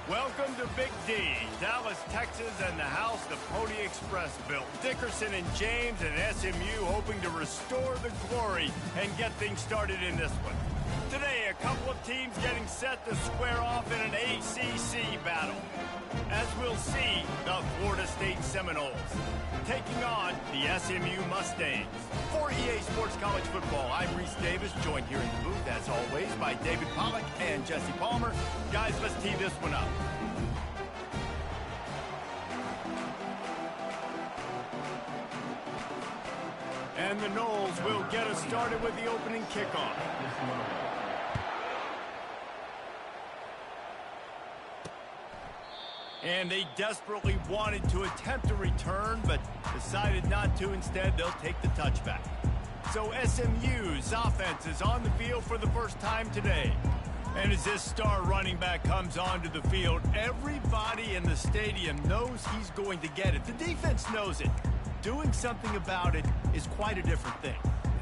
Welcome to Big D, Dallas, Texas, and the house the Pony Express built. Dickerson and James and SMU hoping to restore the glory and get things started in this one. Today, a couple of teams getting set to square off in an ACC battle. As we'll see, the Florida State Seminoles taking on the SMU Mustangs. For EA Sports College Football, I'm Reese Davis, joined here in the booth, as always, by David Pollack and Jesse Palmer. Guys, let's tee this one up. And the Noles will get us started with the opening kickoff. And they desperately wanted to attempt a return, but decided not to. Instead, they'll take the touchback. So SMU's offense is on the field for the first time today. And as this star running back comes onto the field, everybody in the stadium knows he's going to get it. The defense knows it. Doing something about it is quite a different thing.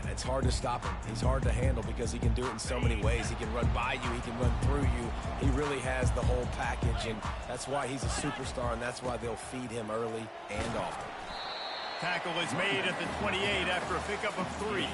It's hard to stop him. He's hard to handle because he can do it in so many ways. He can run by you. He can run through you. He really has the whole package, and that's why he's a superstar, and that's why they'll feed him early and often. Tackle is made at the 28 after a pickup of 3.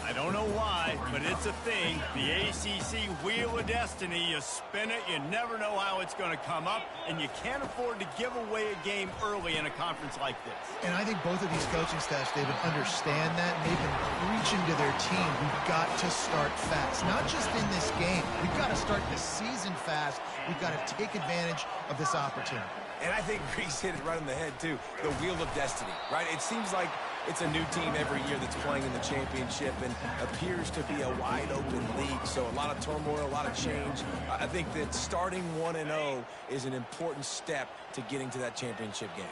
I don't know why, but it's a thing. The ACC Wheel of Destiny, you spin it, you never know how it's going to come up, and you can't afford to give away a game early in a conference like this. And I think both of these coaching staffs, David, understand that, and they've been preaching to their team, we've got to start fast. Not just in this game. We've got to start the season fast. We've got to take advantage of this opportunity. And I think Reese hit it right on the head, too. The Wheel of Destiny, right? It seems like it's a new team every year that's playing in the championship and appears to be a wide-open league. So a lot of turmoil, a lot of change. I think that starting 1-0 is an important step to getting to that championship game.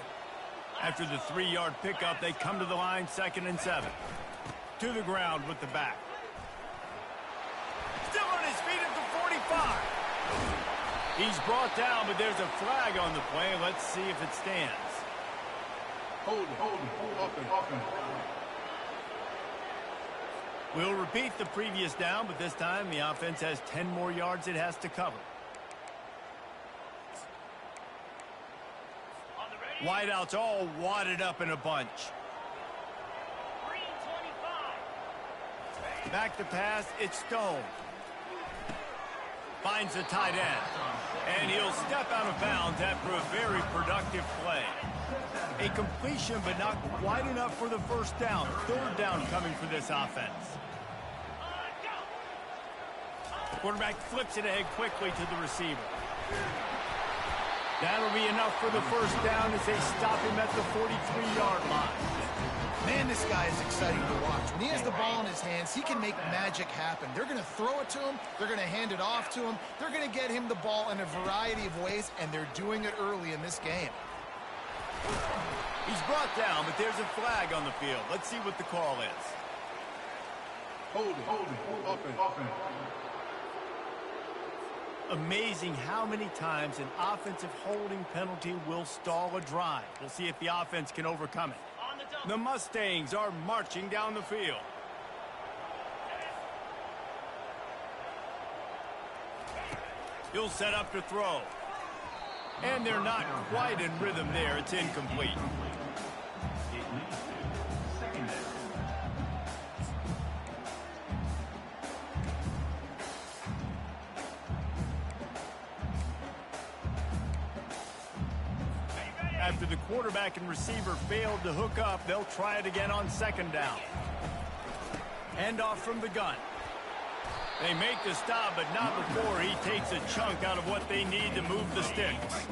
After the 3-yard pickup, they come to the line, 2nd and 7. To the ground with the back. Still on his feet at the 45. He's brought down, but there's a flag on the play. Let's see if it stands. Hold it. We'll repeat the previous down, but this time the offense has 10 more yards it has to cover. Wideouts all wadded up in a bunch. Back to pass, it's Stone. Finds the tight end. And he'll step out of bounds after a very productive play. A completion, but not quite enough for the first down. 3rd down coming for this offense. The quarterback flips it ahead quickly to the receiver. That'll be enough for the first down as they stop him at the 43-yard line. Man, this guy is exciting to watch. When he has the ball in his hands, he can make magic happen. They're going to throw it to him. They're going to hand it off to him. They're going to get him the ball in a variety of ways, and they're doing it early in this game. He's brought down, but there's a flag on the field. Let's see what the call is. Hold it. Amazing how many times an offensive holding penalty will stall a drive. We'll see if the offense can overcome it. The Mustangs are marching down the field. He'll set up to throw. And they're not quite in rhythm there. It's incomplete. After the quarterback and receiver failed to hook up, they'll try it again on 2nd down. Hand off from the gun. They make the stop, but not before he takes a chunk out of what they need to move the sticks.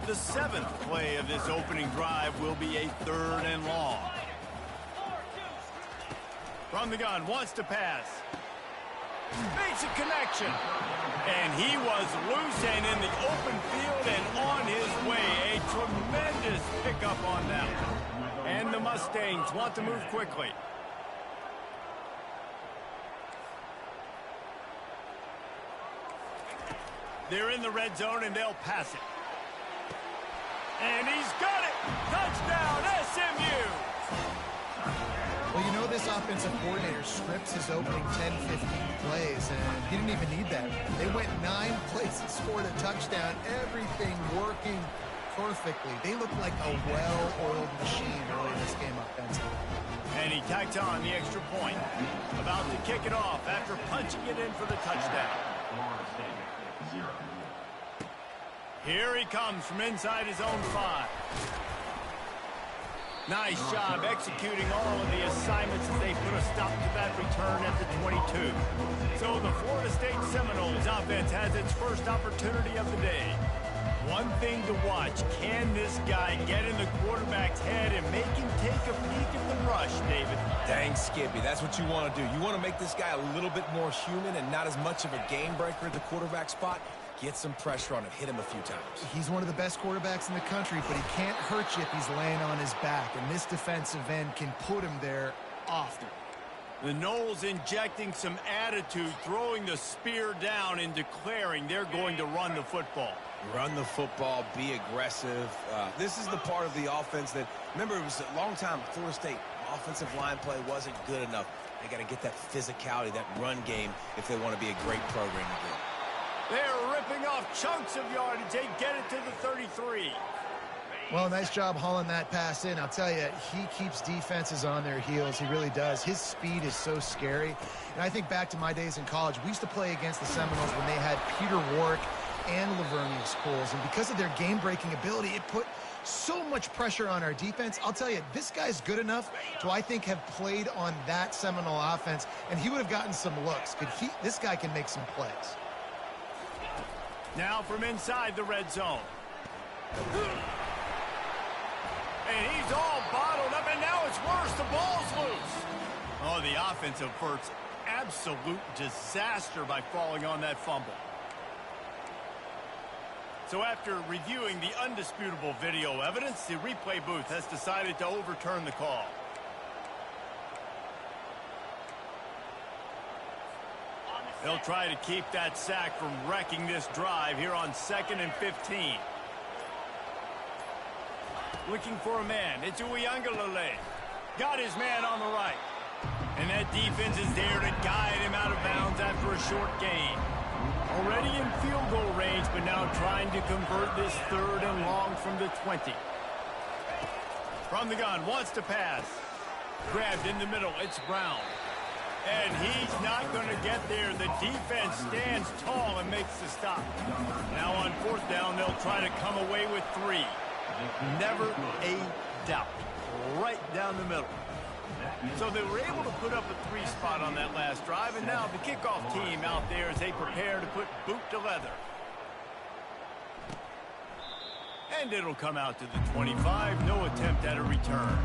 The 7th play of this opening drive will be a 3rd and long. From the gun, wants to pass. Makes a connection. And he was loose and in the open field and on his way. A tremendous pickup on that one. And the Mustangs want to move quickly. They're in the red zone and they'll pass it. And he's got it! Touchdown, SMU! Well, Well, you know, this offensive coordinator scripts his opening 10, 15 plays, and he didn't even need that. They went 9 plays and scored a touchdown. Everything working perfectly. They look like a well-oiled machine early in this game offensively. And he tacks on the extra point. About to kick it off after punching it in for the touchdown. Here he comes from inside his own 5. Nice job executing all of the assignments as they put a stop to that return at the 22. So the Florida State Seminoles offense has its first opportunity of the day. One thing to watch, can this guy get in the quarterback's head and make him take a peek at the rush, David? Dang, Skippy, that's what you want to do. You want to make this guy a little bit more human and not as much of a game breaker at the quarterback spot. Get some pressure on him, hit him a few times. He's one of the best quarterbacks in the country, but he can't hurt you if he's laying on his back, and this defensive end can put him there often. The Noles injecting some attitude, throwing the spear down and declaring they're going to run the football. Run the football, be aggressive. This is the part of the offense that, remember, it was a long time, Florida State offensive line play wasn't good enough. They got to get that physicality, that run game, if they want to be a great program again. They're ripping off chunks of yardage. They get it to the 33. Well, nice job hauling that pass in. I'll tell you, he keeps defenses on their heels. He really does. His speed is so scary. And I think back to my days in college, we used to play against the Seminoles when they had Peter Warrick and Lavernius Coles. And because of their game-breaking ability, it put so much pressure on our defense. I'll tell you, this guy's good enough to, I think, have played on that Seminole offense, and he would have gotten some looks. This guy can make some plays. Now from inside the red zone. And he's all bottled up, and now it's worse. The ball's loose. Oh, the offense averts absolute disaster by falling on that fumble. So after reviewing the undisputable video evidence, the replay booth has decided to overturn the call. They'll try to keep that sack from wrecking this drive here on 2nd and 15. Looking for a man. It's Uiagalelei. Got his man on the right. And that defense is there to guide him out of bounds after a short gain. Already in field goal range, but now trying to convert this 3rd and long from the 20. From the gun, wants to pass. Grabbed in the middle, it's Brown. And he's not going to get there. The defense stands tall and makes the stop. Now on 4th down, they'll try to come away with 3. Never a doubt. Right down the middle. So they were able to put up a 3 spot on that last drive, and now the kickoff team out there as they prepare to put boot to leather. And it'll come out to the 25. No attempt at a return.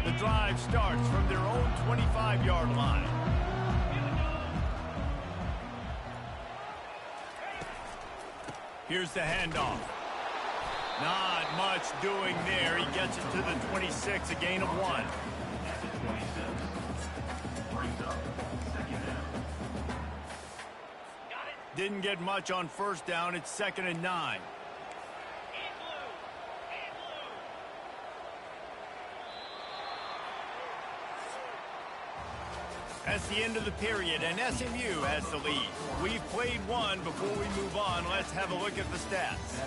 The drive starts from their own 25-yard line. Here's the handoff. Not much doing there. He gets it to the 26, a gain of 1. Didn't get much on 1st down. It's 2nd and 9. That's the end of the period, and SMU has the lead. We've played one. Before we move on, let's have a look at the stats.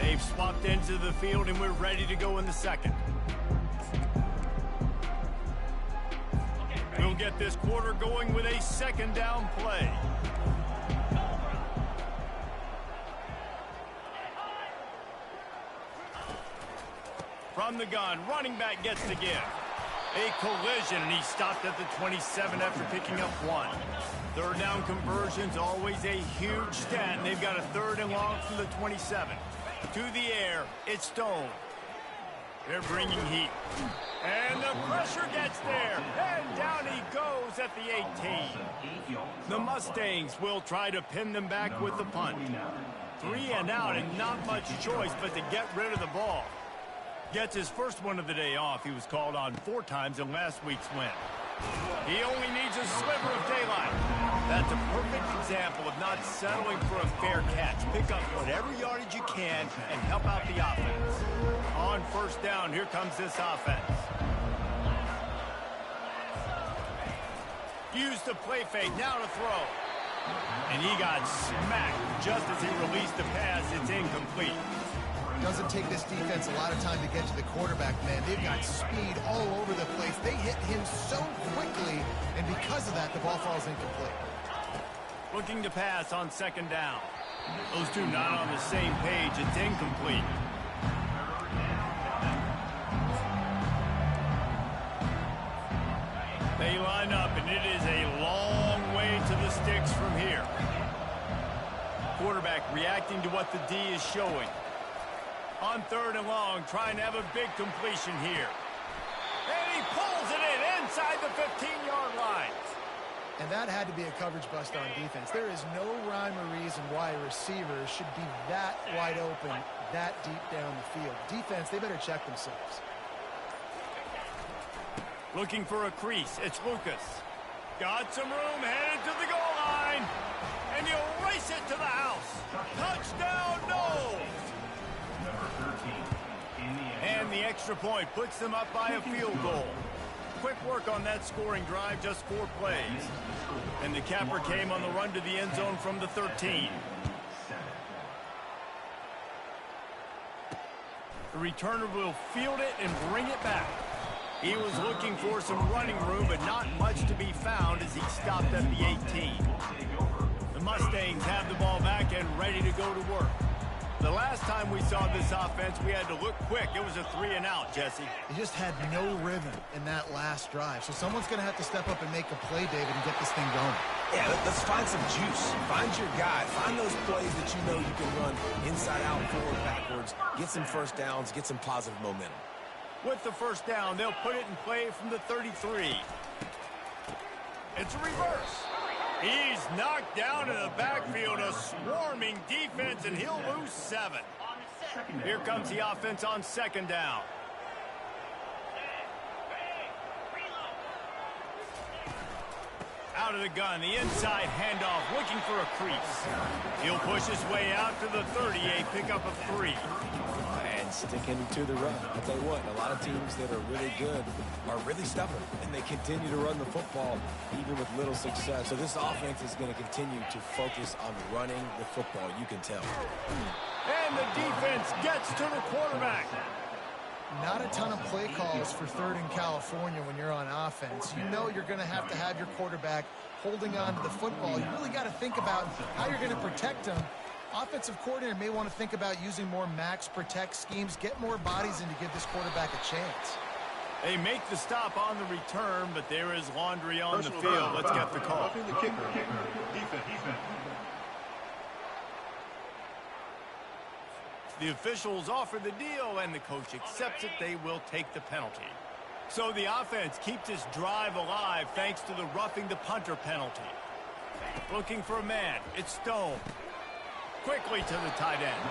They've swapped into the field, and we're ready to go in the 2nd. We'll get this quarter going with a 2nd down play. From the gun, running back gets the give. A collision, and he stopped at the 27 after picking up 1. 3rd down conversions, always a huge stat, and they've got a 3rd and long from the 27. To the air, it's Stone. They're bringing heat. And the pressure gets there, and down he goes at the 18. The Mustangs will try to pin them back with the punt. 3 and out, and not much choice but to get rid of the ball. Gets his first one of the day off. He was called on 4 times in last week's win. He only needs a sliver of daylight. That's a perfect example of not settling for a fair catch. Pick up whatever yardage you can and help out the offense. On first down, here comes this offense. Use the play fake, now to throw. And he got smacked just as he released the pass. It's incomplete. Doesn't take this defense a lot of time to get to the quarterback, man. They've got speed all over the place. They hit him so quickly, and because of that, the ball falls incomplete. Looking to pass on second down. Those two not on the same page. It's incomplete. They line up, and it is a long way to the sticks from here. Quarterback reacting to what the D is showing. On third and long, trying to have a big completion here. And he pulls it in inside the 15-yard line. And that had to be a coverage bust on defense. There is no rhyme or reason why a receiver should be that wide open, that deep down the field. Defense, they better check themselves. Looking for a crease. It's Lucas. Got some room, headed to the goal line. And he'll race it to the house. Touchdown, no! And the extra point puts them up by a field goal. Quick work on that scoring drive, just 4 plays. And the capper came on the run to the end zone from the 13. The returner will field it and bring it back. He was looking for some running room, but not much to be found as he stopped at the 18. The Mustangs have the ball back and ready to go to work. The last time we saw this offense, we had to look quick. It was a 3-and-out, Jesse. They just had no rhythm in that last drive. So someone's going to have to step up and make a play, David, and get this thing going. Yeah, let's find some juice. Find your guy. Find those plays that you know you can run inside out, forward, backwards. Get some first downs. Get some positive momentum. With the first down, they'll put it in play from the 33. It's a reverse. He's knocked down in the backfield, a swarming defense, and he'll lose 7. Here comes the offense on second down. Out of the gun, the inside handoff, looking for a crease. He'll push his way out to the 38, pick up a 3. And sticking to the run. I'll tell you what, a lot of teams that are really good are really stubborn, and they continue to run the football even with little success. So this offense is going to continue to focus on running the football, you can tell. And the defense gets to the quarterback. Not a ton of play calls for third in California when you're on offense. You know you're going to have your quarterback holding on to the football. You really got to think about how you're going to protect him. Offensive coordinator may want to think about using more max protect schemes, get more bodies in to give this quarterback a chance. They make the stop on the return, but there is laundry on the field. Let's get the call. The kicker. Defense. The officials offer the deal, and the coach accepts it. They will take the penalty. So the offense keeps its drive alive thanks to the roughing the punter penalty. Looking for a man. It's Stone. Quickly to the tight end.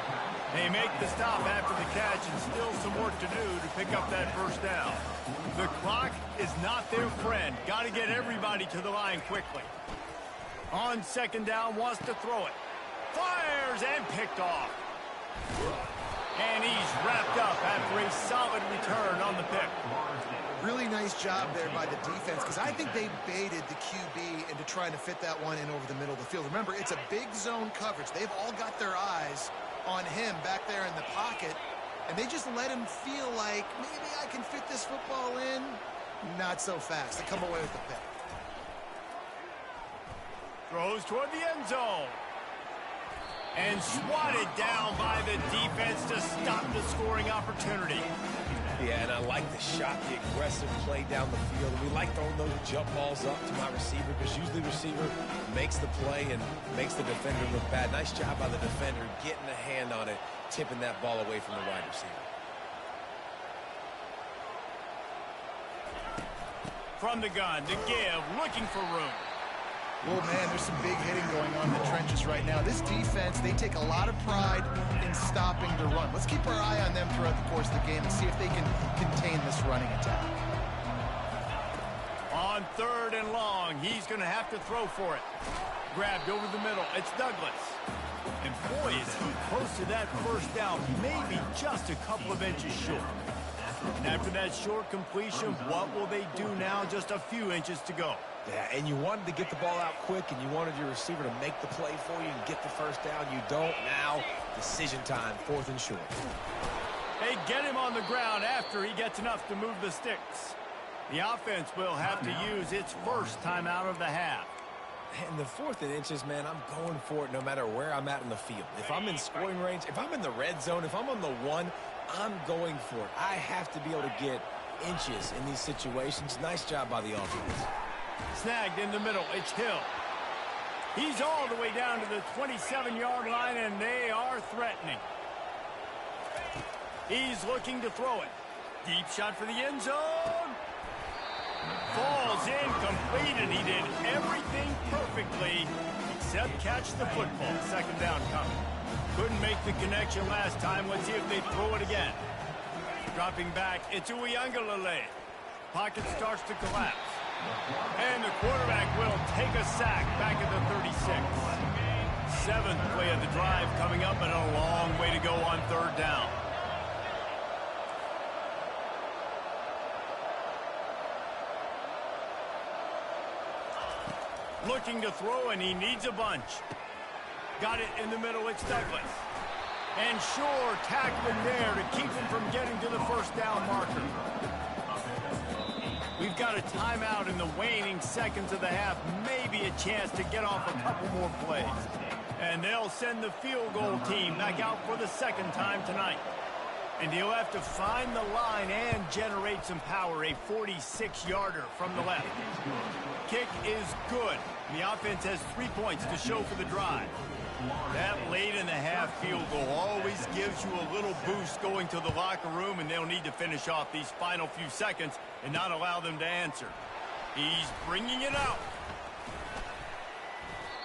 They make the stop after the catch, and still some work to do to pick up that first down. The clock is not their friend. Got to get everybody to the line quickly. On second down, wants to throw it. Fires and picked off. And he's wrapped up after a solid return on the pick. Really nice job there by the defense, because I think they baited the QB into trying to fit that one in over the middle of the field. Remember, it's a big zone coverage. They've all got their eyes on him back there in the pocket, and they just let him feel like, maybe I can fit this football in. Not so fast. They come away with the pick. Throws toward the end zone. And swatted down by the defense to stop the scoring opportunity. Yeah, and I like the shot, the aggressive play down the field. We like throwing those jump balls up to my receiver, because usually the receiver makes the play and makes the defender look bad. Nice job by the defender getting a hand on it, tipping that ball away from the wide receiver. From the gun, to give, looking for room. Oh, man, there's some big hitting going on in the trenches right now. This defense, they take a lot of pride in stopping the run. Let's keep our eye on them throughout the course of the game and see if they can contain this running attack. On and long. He's going to have to throw for it. Grabbed over the middle. It's Douglas. And boy, is he close to that first down. Maybe just a couple of inches short. And after that short completion, what will they do now? Just a few inches to go. Yeah, and you wanted to get the ball out quick, and you wanted your receiver to make the play for you and get the first down. You don't now. Decision time, 4th and short. They get him on the ground after he gets enough to move the sticks. The offense will have to use its first timeout of the half. In the 4th and inches, man, I'm going for it no matter where I'm at in the field. If I'm in scoring range, if I'm in the red zone, if I'm on the 1, I'm going for it. I have to be able to get inches in these situations. Nice job by the offense. Snagged in the middle. It's Hill. He's all the way down to the 27-yard line, and they are threatening. He's looking to throw it. Deep shot for the end zone. Falls incomplete, and he did everything perfectly except catch the football. 2nd down coming. Couldn't make the connection last time. Let's see if they throw it again. Dropping back, it's Uiagalelei. Pocket starts to collapse. And the quarterback will take a sack back at the 36. 7th play of the drive coming up, and a long way to go on 3rd down. Looking to throw, and he needs a bunch. Got it in the middle, it's Douglas. And sure, tackling there to keep him from getting to the first down marker. We've got a timeout in the waning seconds of the half. Maybe a chance to get off a couple more plays. And they'll send the field goal team back out for the 2nd time tonight. And he'll have to find the line and generate some power. A 46-yarder from the left. Kick is good. The offense has 3 points to show for the drive. That late in the half field goal always gives you a little boost going to the locker room, and they'll need to finish off these final few seconds and not allow them to answer. He's bringing it out.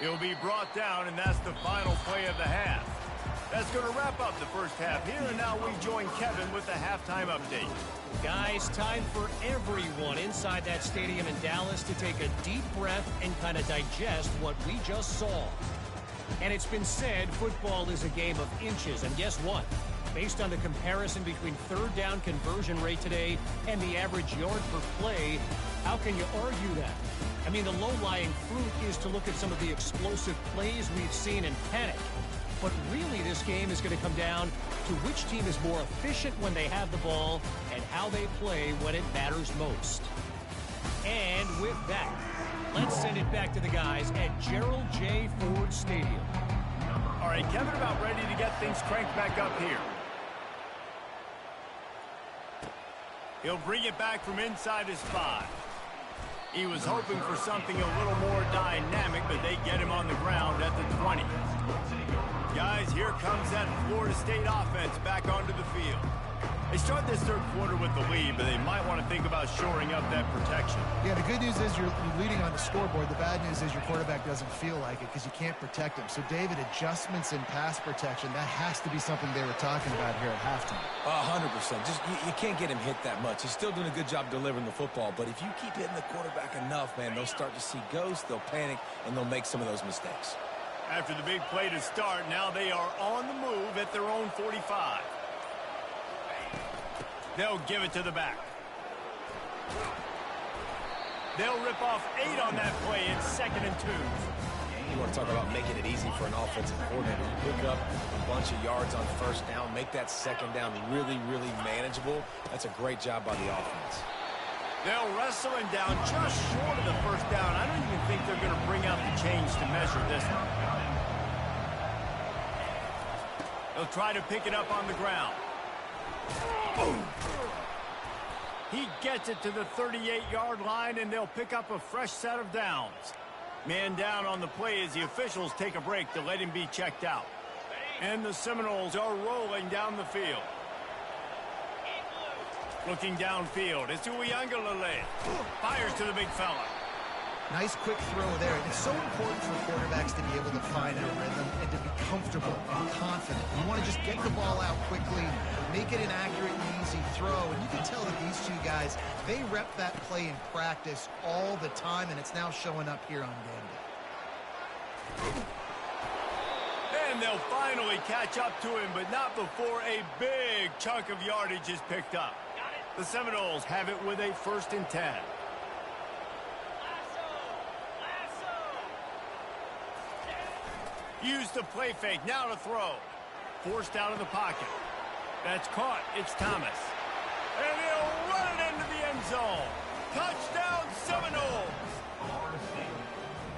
He'll be brought down, and that's the final play of the half. That's going to wrap up the first half here, and now we join Kevin with the halftime update. Guys, time for everyone inside that stadium in Dallas to take a deep breath and kind of digest what we just saw. And it's been said football is a game of inches, and guess what? Based on the comparison between 3rd down conversion rate today and the average yard per play, how can you argue that? I mean, the low-lying fruit is to look at some of the explosive plays we've seen and panic. But really, this game is going to come down to which team is more efficient when they have the ball and how they play when it matters most. And with that, let's send it back to the guys at Gerald J. Ford Stadium. All right, Kevin about ready to get things cranked back up here. He'll bring it back from inside his 5. He was hoping for something a little more dynamic, but they get him on the ground at the 20. Guys, here comes that Florida State offense back onto the field. They start this 3rd quarter with the lead, but they might want to think about shoring up that protection. Yeah, the good news is you're leading on the scoreboard. The bad news is your quarterback doesn't feel like it because you can't protect him. So, David, adjustments in pass protection, that has to be something they were talking about here at halftime. 100%. Just you can't get him hit that much. He's still doing a good job delivering the football, but if you keep hitting the quarterback enough, man, they'll start to see ghosts, they'll panic, and they'll make some of those mistakes. After the big play to start, now they are on the move at their own 45. They'll give it to the back. They'll rip off 8 on that play. It's 2nd and 2. You want to talk about making it easy for an offensive coordinator. You pick up a bunch of yards on 1st down, make that 2nd down really, really manageable. That's a great job by the offense. They'll wrestle him down just short of the 1st down. I don't even think they're going to bring out the change to measure this one. They'll try to pick it up on the ground. Boom. He gets it to the 38-yard line, and they'll pick up a fresh set of downs. Man down on the play as the officials take a break to let him be checked out. And the Seminoles are rolling down the field. Looking downfield, it's Uiagalelei. Fires to the big fella. Nice quick throw there. It's so important for quarterbacks to be able to find a rhythm and to be comfortable and confident. You want to just get the ball out quickly, make it an accurate and easy throw. And you can tell that these two guys, They rep that play in practice all the time, and it's now showing up here on game day. And they'll finally catch up to him, but not before a big chunk of yardage is picked up. The Seminoles have it with a 1st and 10. Use the play fake, now to throw. Forced out of the pocket. That's caught, it's Thomas. And he'll run it into the end zone. Touchdown, Seminoles!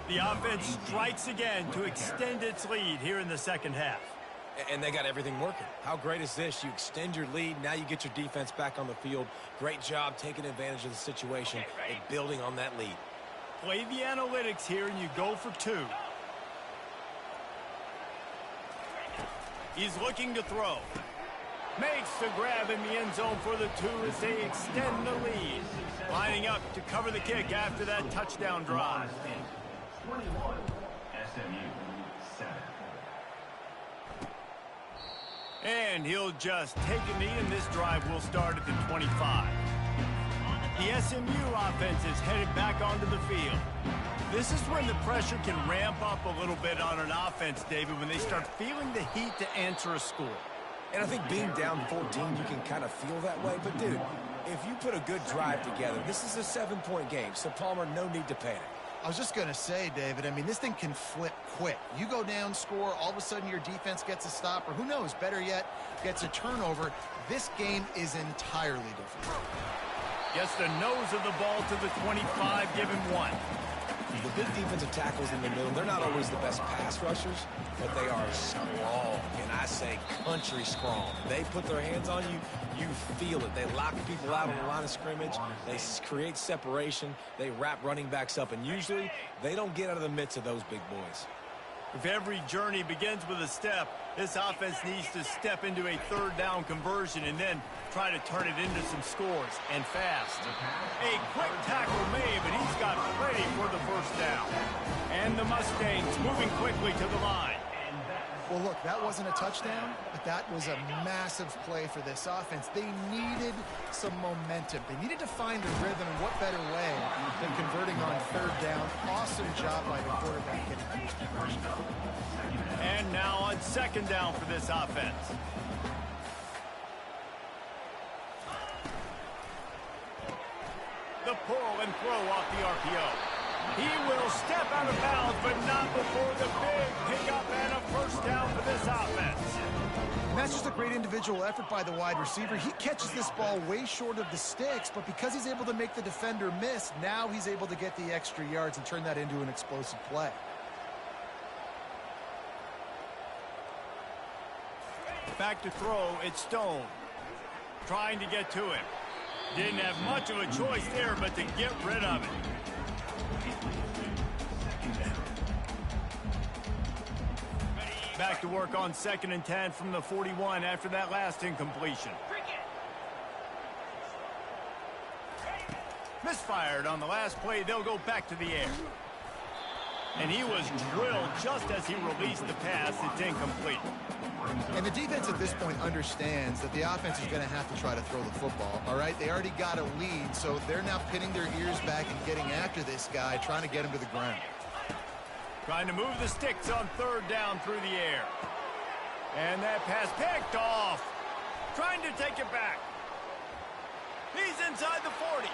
The offense strikes again to extend its lead here in the second half. And they got everything working. How great is this? You extend your lead, now you get your defense back on the field. Great job taking advantage of the situation and building on that lead. Play the analytics here and you go for 2. He's looking to throw. Makes the grab in the end zone for the 2 as they extend the lead. Lining up to cover the kick after that touchdown drive. 21, SMU, 7. And he'll just take a knee, and this drive will start at the 25. The SMU offense is headed back onto the field. This is when the pressure can ramp up a little bit on an offense, David, when they start feeling the heat to answer a score. And I think being down 14, you can kind of feel that way. But, dude, if you put a good drive together, this is a 7-point game. So, Palmer, no need to panic. I was just going to say, David, I mean, this thing can flip quick. You go down, score, all of a sudden your defense gets a stop, or who knows, better yet, gets a turnover. This game is entirely different. Gets the nose of the ball to the 25, give him 1. The big defensive tackles in the middle, they're not always the best pass rushers, but they are strong, and I say country strong. They put their hands on you, you feel it. They lock people out on the line of scrimmage. They create separation. They wrap running backs up, and usually they don't get out of the midst of those big boys. If every journey begins with a step, this offense needs to step into a 3rd down conversion and then try to turn it into some scores, and fast. A quick tackle made, but he's got plenty for the 1st down. And the Mustangs moving quickly to the line. Well, look, that wasn't a touchdown, but that was a massive play for this offense. They needed some momentum. They needed to find a rhythm, and what better way than converting on 3rd down. Awesome job by the quarterback getting through the conversion. And now on 2nd down for this offense. The pull and throw off the RPO. He will step out of bounds, but not before the big pickup and a 1st down for this offense. And that's just a great individual effort by the wide receiver. He catches this ball way short of the sticks, but because he's able to make the defender miss, now he's able to get the extra yards and turn that into an explosive play. Back to throw, it's Stone. Trying to get to him. Didn't have much of a choice there, but to get rid of it. Back to work on 2nd and 10 from the 41 after that last incompletion. Misfired on the last play. They'll go back to the air. And he was drilled just as he released the pass. It's incomplete. And the defense at this point understands that the offense is going to have to try to throw the football, all right? They already got a lead, so they're now pinning their ears back and getting after this guy, trying to get him to the ground. Trying to move the sticks on 3rd down through the air. And that pass picked off. Trying to take it back. He's inside the 40.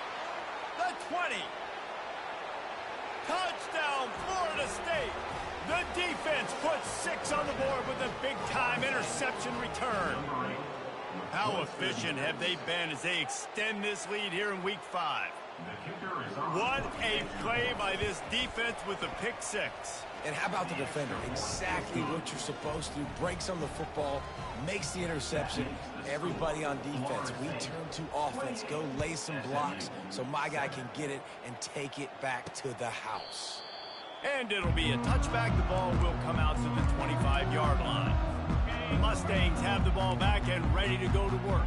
The 20. Touchdown, Florida State. The defense puts 6 on the board with a big-time interception return. How efficient have they been as they extend this lead here in Week 5? What a play by this defense with the pick 6. And how about the defender? Exactly what you're supposed to. Breaks on the football, makes the interception. Everybody on defense, we turn to offense. Go lay some blocks so my guy can get it and take it back to the house. And it'll be a touchback. The ball will come out to the 25-yard line. The Mustangs have the ball back and ready to go to work.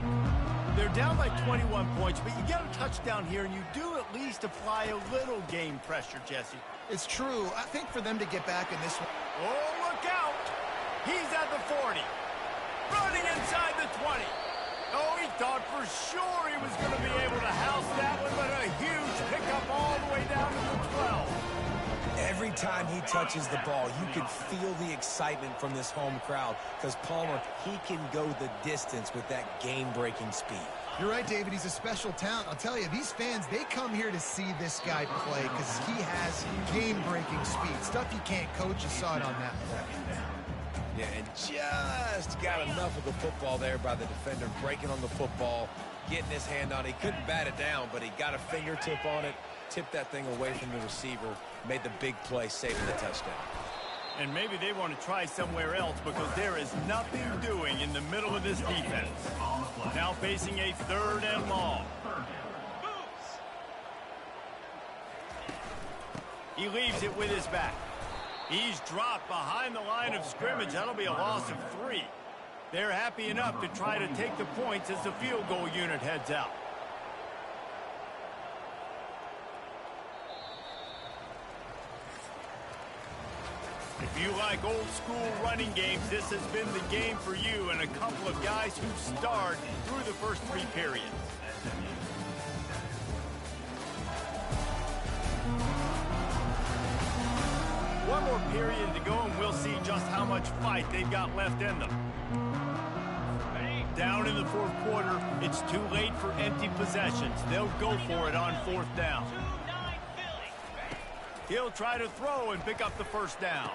They're down by 21 points, but you get a touchdown here, and you do at least apply a little game pressure, Jesse. It's true. I think for them to get back in this one. Oh, look out. He's at the 40. Running inside the 20. Oh, he thought for sure he was going to be able to house that one, but time he touches the ball, you can feel the excitement from this home crowd because Palmer, he can go the distance with that game-breaking speed. You're right, David. He's a special talent. I'll tell you, these fans, they come here to see this guy play because he has game-breaking speed. Stuff you can't coach. You saw it on that play. Yeah, and just got enough of the football there by the defender, breaking on the football, getting his hand on it. He couldn't bat it down, but he got a fingertip on it, tipped that thing away from the receiver, made the big play, saving the touchdown. And maybe they want to try somewhere else because there is nothing doing in the middle of this defense. Now facing a 3rd and long. He leaves it with his back. He's dropped behind the line of scrimmage. That'll be a loss of 3. They're happy enough to try to take the points as the field goal unit heads out. If you like old school running games, this has been the game for you and a couple of guys who starred through the first 3 periods. One more period to go and we'll see just how much fight they've got left in them. Down in the 4th quarter, it's too late for empty possessions. They'll go for it on 4th down. He'll try to throw and pick up the 1st down.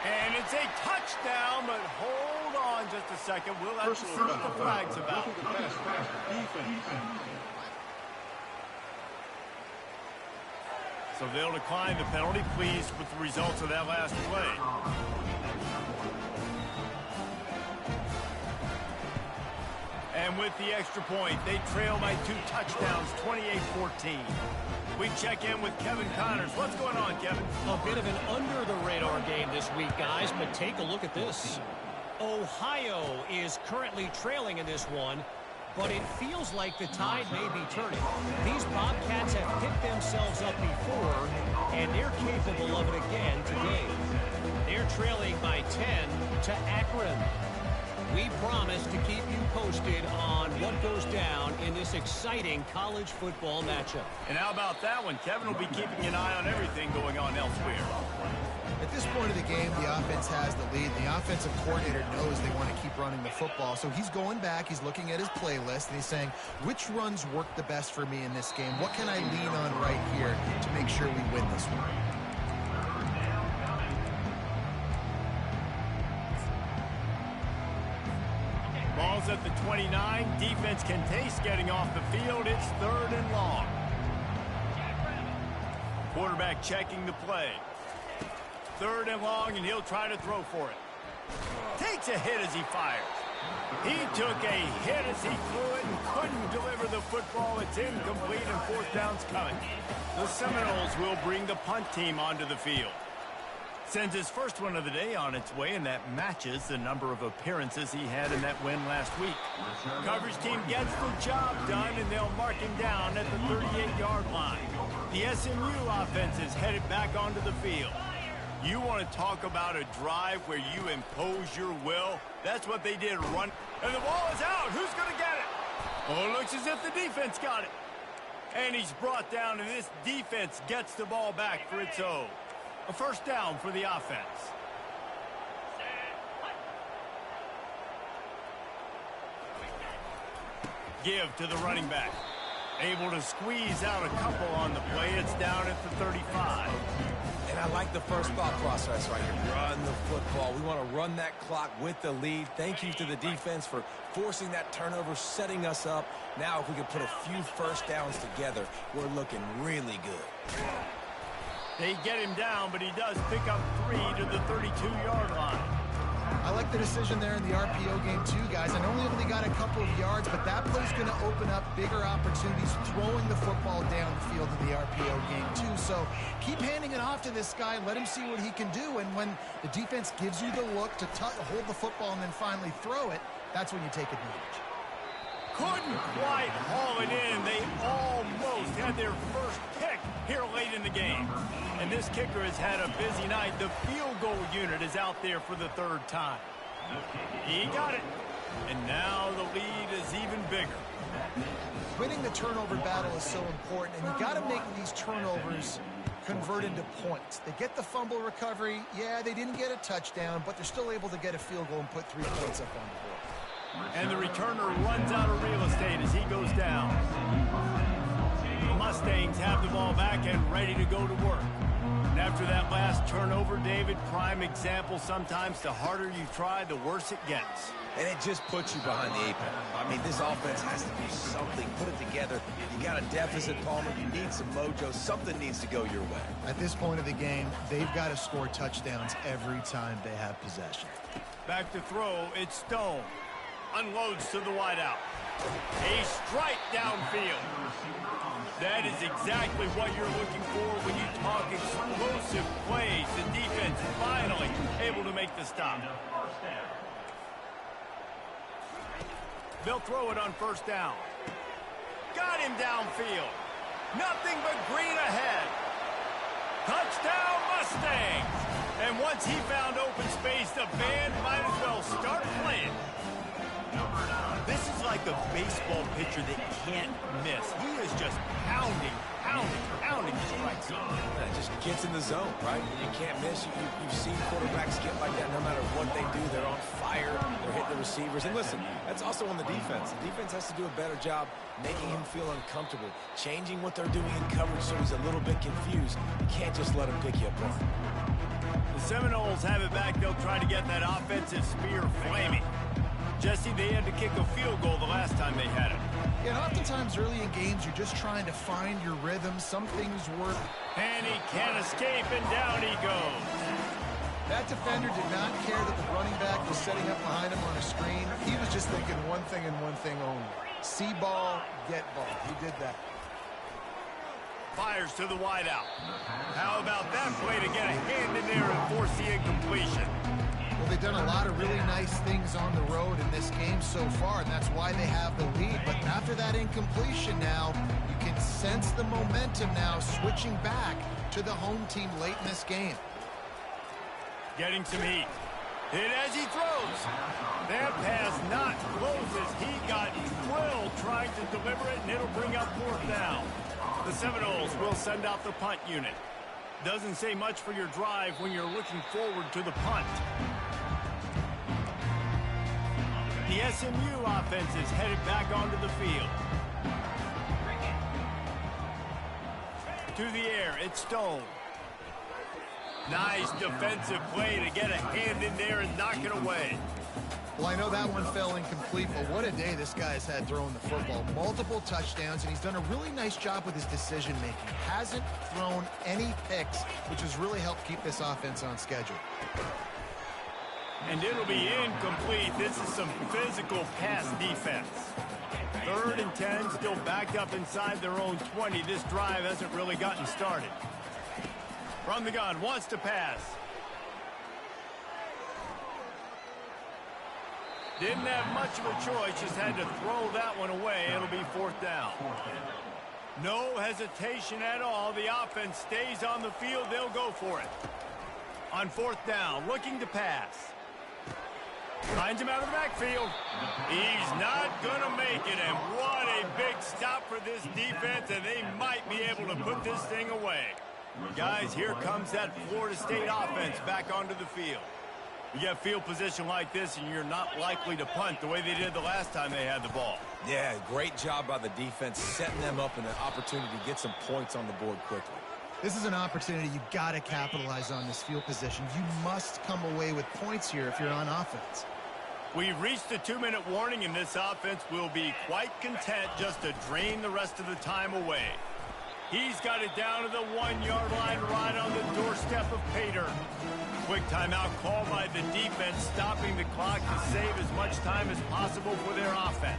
And it's a touchdown, but hold on just a second. We'll have to see what the flag's about. So they'll decline the penalty, pleased with the results of that last play. And with the extra point, they trail by 2 touchdowns, 28-14. We check in with Kevin Connors. What's going on, Kevin? A bit of an under-the-radar game this week, guys, but take a look at this. Ohio is currently trailing in this one, but it feels like the tide may be turning. These Bobcats have picked themselves up before, and they're capable of it again today. They're trailing by 10 to Akron. We promise to keep you posted on what goes down in this exciting college football matchup. And how about that one? Kevin will be keeping an eye on everything going on elsewhere. At this point of the game, the offense has the lead. The offensive coordinator knows they want to keep running the football. So he's going back, he's looking at his playlist, and he's saying, which runs work the best for me in this game? What can I lean on right here to make sure we win this one? Ball's at the 29. Defense can taste getting off the field. It's 3rd and long. Quarterback checking the play. 3rd and long, and he'll try to throw for it. Takes a hit as he fires. He took a hit as he threw it and couldn't deliver the football. It's incomplete, and 4th down's coming. The Seminoles will bring the punt team onto the field. Sends his first one of the day on its way, and that matches the number of appearances he had in that win last week. Coverage team gets the job done, and they'll mark him down at the 38-yard line. The SMU offense is headed back onto the field. You want to talk about a drive where you impose your will? That's what they did, run. And the ball is out. Who's going to get it? Oh, it looks as if the defense got it. And he's brought down, and this defense gets the ball back for its own. A 1st down for the offense. Give to the running back. Able to squeeze out a couple on the play. It's down at the 35. And I like the first thought process right here. Run the football. We want to run that clock with the lead. Thank you to the defense for forcing that turnover, setting us up. Now if we can put a few 1st downs together, we're looking really good. They get him down, but he does pick up 3 to the 32-yard line. I like the decision there in the RPO game too, guys. I know we only got a couple of yards, but that play's going to open up bigger opportunities throwing the football down the field in the RPO game too. So keep handing it off to this guy. Let him see what he can do. And when the defense gives you the look to hold the football and then finally throw it, that's when you take advantage. Couldn't quite haul it in. They almost had their first pick here late in the game. And this kicker has had a busy night. The field goal unit is out there for the 3rd time. He got it. And now the lead is even bigger. Winning the turnover battle is so important, and you got to make these turnovers convert into points. They get the fumble recovery. Yeah, they didn't get a touchdown, but they're still able to get a field goal and put 3 points up on the board. And the returner runs out of real estate as he goes down. The Mustangs have the ball back and ready to go to work. And after that last turnover, David, prime example, sometimes the harder you try, the worse it gets. And it just puts you behind the 8 ball. I mean, this offense has to do something. Put it together. You got a deficit, Palmer. You need some mojo. Something needs to go your way. At this point of the game, they've got to score touchdowns every time they have possession. Back to throw, it's Stone. Unloads to the wideout. A strike downfield. That is exactly what you're looking for when you talk explosive plays. The defense finally able to make the stop. They'll throw it on first down. Got him downfield. Nothing but green ahead. Touchdown Mustangs! And once he found open space, the band might as well start playing. This is like a baseball pitcher that can't miss. He is just pounding strikes. It just gets in the zone, right? You can't miss. You've seen quarterbacks get like that no matter what they do. They're on fire. They're hitting the receivers. And listen, that's also on the defense. The defense has to do a better job making him feel uncomfortable, changing what they're doing in coverage so he's a little bit confused. You can't just let him pick you apart. The Seminoles have it back. They'll try to get that offensive spear flaming. Jesse, they had to kick a field goal the last time they had it. Yeah, and oftentimes early in games, you're just trying to find your rhythm. Some things work. And he can't escape, and down he goes. That defender did not care that the running back was setting up behind him on a screen. He was just thinking one thing and one thing only. See ball, get ball. He did that. Fires to the wideout. How about that play to get a hand in there and force the incompletion? Well, they've done a lot of really nice things on the road in this game so far, and that's why they have the lead. But after that incompletion now, you can sense the momentum now switching back to the home team late in this game. Getting some heat. Hit as he throws. That pass not closes. He got drilled trying to deliver it, and it'll bring up fourth down. The Seminoles will send out the punt unit. Doesn't say much for your drive when you're looking forward to the punt. The SMU offense is headed back onto the field. To the air, it's Stone. Nice defensive play to get a hand in there and knock it away. Well, I know that one fell incomplete, but what a day this guy's had throwing the football. Multiple touchdowns, and he's done a really nice job with his decision-making. Hasn't thrown any picks, which has really helped keep this offense on schedule. And it'll be incomplete. This is some physical pass defense. 3rd and 10, still backed up inside their own 20. This drive hasn't really gotten started. From the gun, wants to pass. Didn't have much of a choice, just had to throw that one away. It'll be fourth down. No hesitation at all. The offense stays on the field. They'll go for it. On fourth down, looking to pass. Finds him out of the backfield. He's not going to make it, and what a big stop for this defense, and they might be able to put this thing away. Guys, here comes that Florida State offense back onto the field. You get field position like this, and you're not likely to punt the way they did the last time they had the ball. Yeah, great job by the defense, setting them up in an opportunity to get some points on the board quickly. This is an opportunity you've got to capitalize on this field position. You must come away with points here if you're on offense. We've reached the 2-minute warning, and this offense will be quite content just to drain the rest of the time away. He's got it down to the 1-yard line right on the doorstep of Pater. Quick timeout call by the defense, stopping the clock to save as much time as possible for their offense.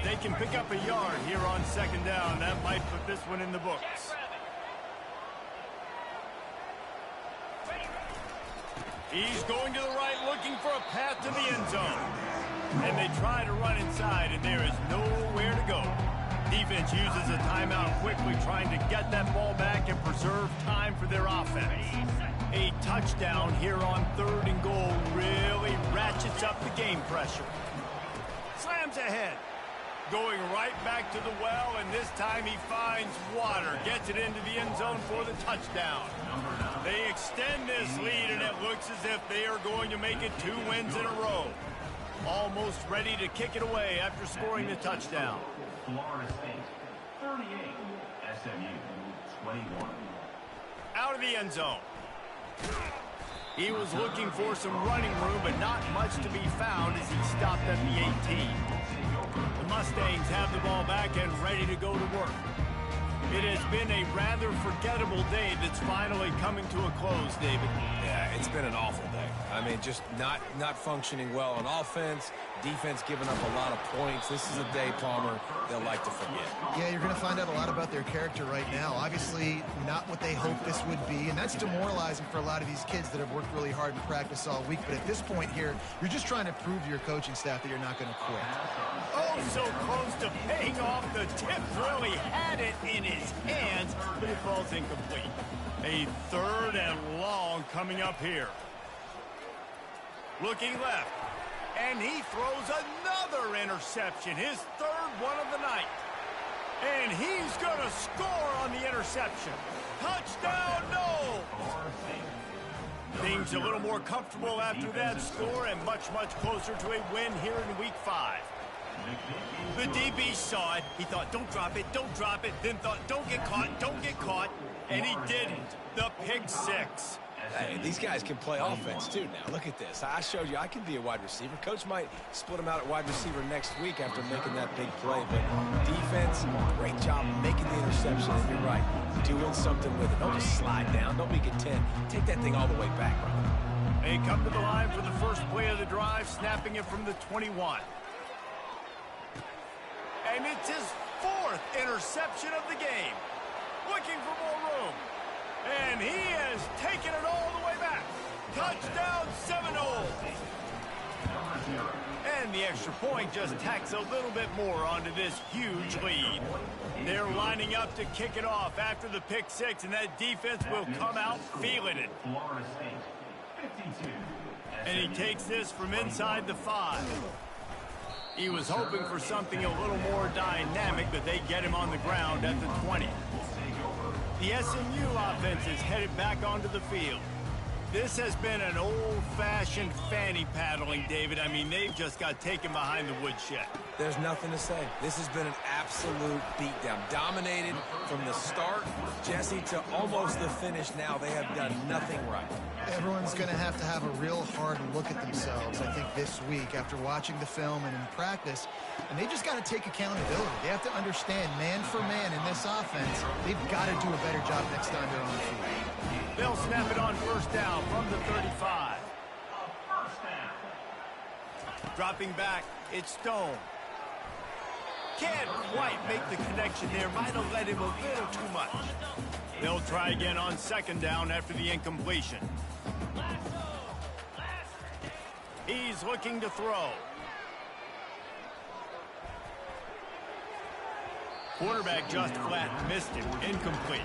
They can pick up a yard here on 2nd down. That might put this one in the books. He's going to the right, looking for a path to the end zone. And they try to run inside, and there is nowhere to go. Defense uses a timeout quickly, trying to get that ball back and preserve time for their offense. A touchdown here on 3rd and goal really ratchets up the game pressure. Slams ahead. Going right back to the well, and this time he finds water. Gets it into the end zone for the touchdown. They extend this lead, and it looks as if they are going to make it 2 wins in a row. Almost ready to kick it away after scoring the touchdown. Florida State, 38. SMU, 21. Out of the end zone. He was looking for some running room, but not much to be found as he stopped at the 18. The Mustangs have the ball back and ready to go to work. It has been a rather forgettable day that's finally coming to a close, David. Yeah, it's been an awful day. I mean, just not functioning well on offense, defense giving up a lot of points. This is a day, Palmer, they'll like to forget. Yeah, you're going to find out a lot about their character right now. Obviously, not what they hoped this would be, and that's demoralizing for a lot of these kids that have worked really hard in practice all week. But at this point here, you're just trying to prove to your coaching staff that you're not going to quit. Oh, so close to paying off. The tip really had it in his hands, but it falls incomplete. A 3rd and long coming up here. Looking left, and he throws another interception, his 3rd one of the night. And he's going to score on the interception. Touchdown, no! Things a little more comfortable after that score and much, much closer to a win here in Week 5. The DB saw it. He thought, don't drop it, then thought, don't get caught, and he didn't. The pick 6. Hey, these guys can play offense, too, now. Look at this. I showed you I can be a wide receiver. Coach might split him out at wide receiver next week after making that big play. But defense, great job making the interception. And you're right, doing something with it. Don't just slide down. Don't make it 10. Take that thing all the way back, brother. They come to the line for the first play of the drive, snapping it from the 21. And it's his 4th interception of the game. Looking for more room. And he has taken it all the way back. Touchdown Seminoles. And the extra point just tacks a little bit more onto this huge lead. They're lining up to kick it off after the pick 6, and that defense will come out feeling it. Florida State, 52. And he takes this from inside the 5. He was hoping for something a little more dynamic, but they get him on the ground at the 20. The SMU offense is headed back onto the field. This has been an old-fashioned fanny paddling, David. I mean, they've just got taken behind the woodshed. There's nothing to say. This has been an absolute beatdown. Dominated from the start, Jesse, to almost the finish now. They have done nothing right. Everyone's going to have a real hard look at themselves, I think, this week after watching the film and in practice. And they just got to take accountability. They have to understand, man for man in this offense, they've got to do a better job next time they're on the field. They'll snap it on 1st down from the 35. Dropping back, it's Stone. Can't quite make the connection there. Might have let him a little too much. They'll try again on 2nd down after the incompletion. He's looking to throw. Quarterback just flat missed him. Incomplete.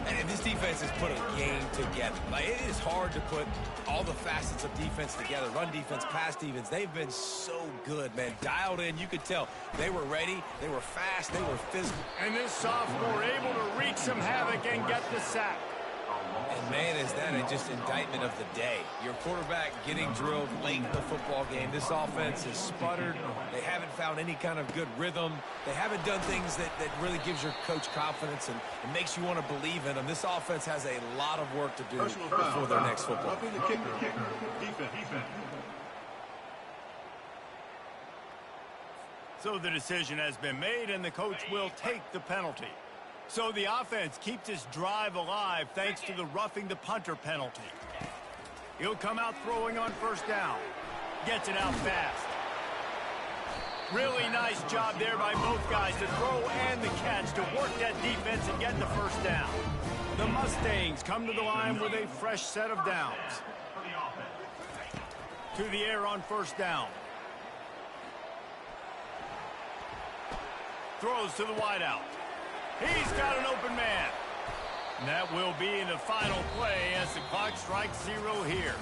And this defense has put a game together. Like, it is hard to put all the facets of defense together. Run defense, pass defense. They've been so good, man. Dialed in. You could tell they were ready. They were fast. They were physical. And this sophomore able to wreak some havoc and get the sack. And, man, is that just indictment of the day. Your quarterback getting drilled late in the football game. This offense has sputtered. They haven't found any kind of good rhythm. They haven't done things that really gives your coach confidence and makes you want to believe in them. This offense has a lot of work to do before their next football. So the decision has been made, and the coach will take the penalty. So the offense keeps this drive alive thanks to the roughing the punter penalty. He'll come out throwing on 1st down. Gets it out fast. Really nice job there by both guys to throw and the catch to work that defense and get the 1st down. The Mustangs come to the line with a fresh set of downs. To the air on 1st down. Throws to the wideout. He's got an open man. And that will be in the final play as the clock strikes 0 here.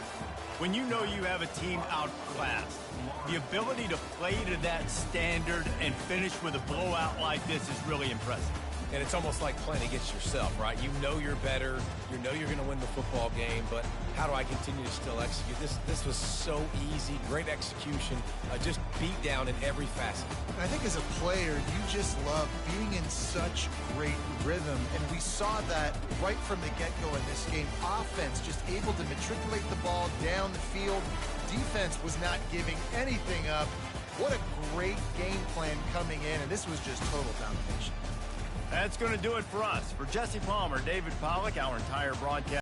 When you know you have a team outclassed, the ability to play to that standard and finish with a blowout like this is really impressive. And it's almost like playing against yourself, right? You know you're better. You know you're going to win the football game, but how do I continue to still execute? This was so easy, great execution, just beat down in every facet. I think as a player, you just love being in such great rhythm, and we saw that right from the get-go in this game. Offense just able to matriculate the ball down the field. Defense was not giving anything up. What a great game plan coming in, and this was just total domination. That's going to do it for us. For Jesse Palmer, David Pollack, our entire broadcast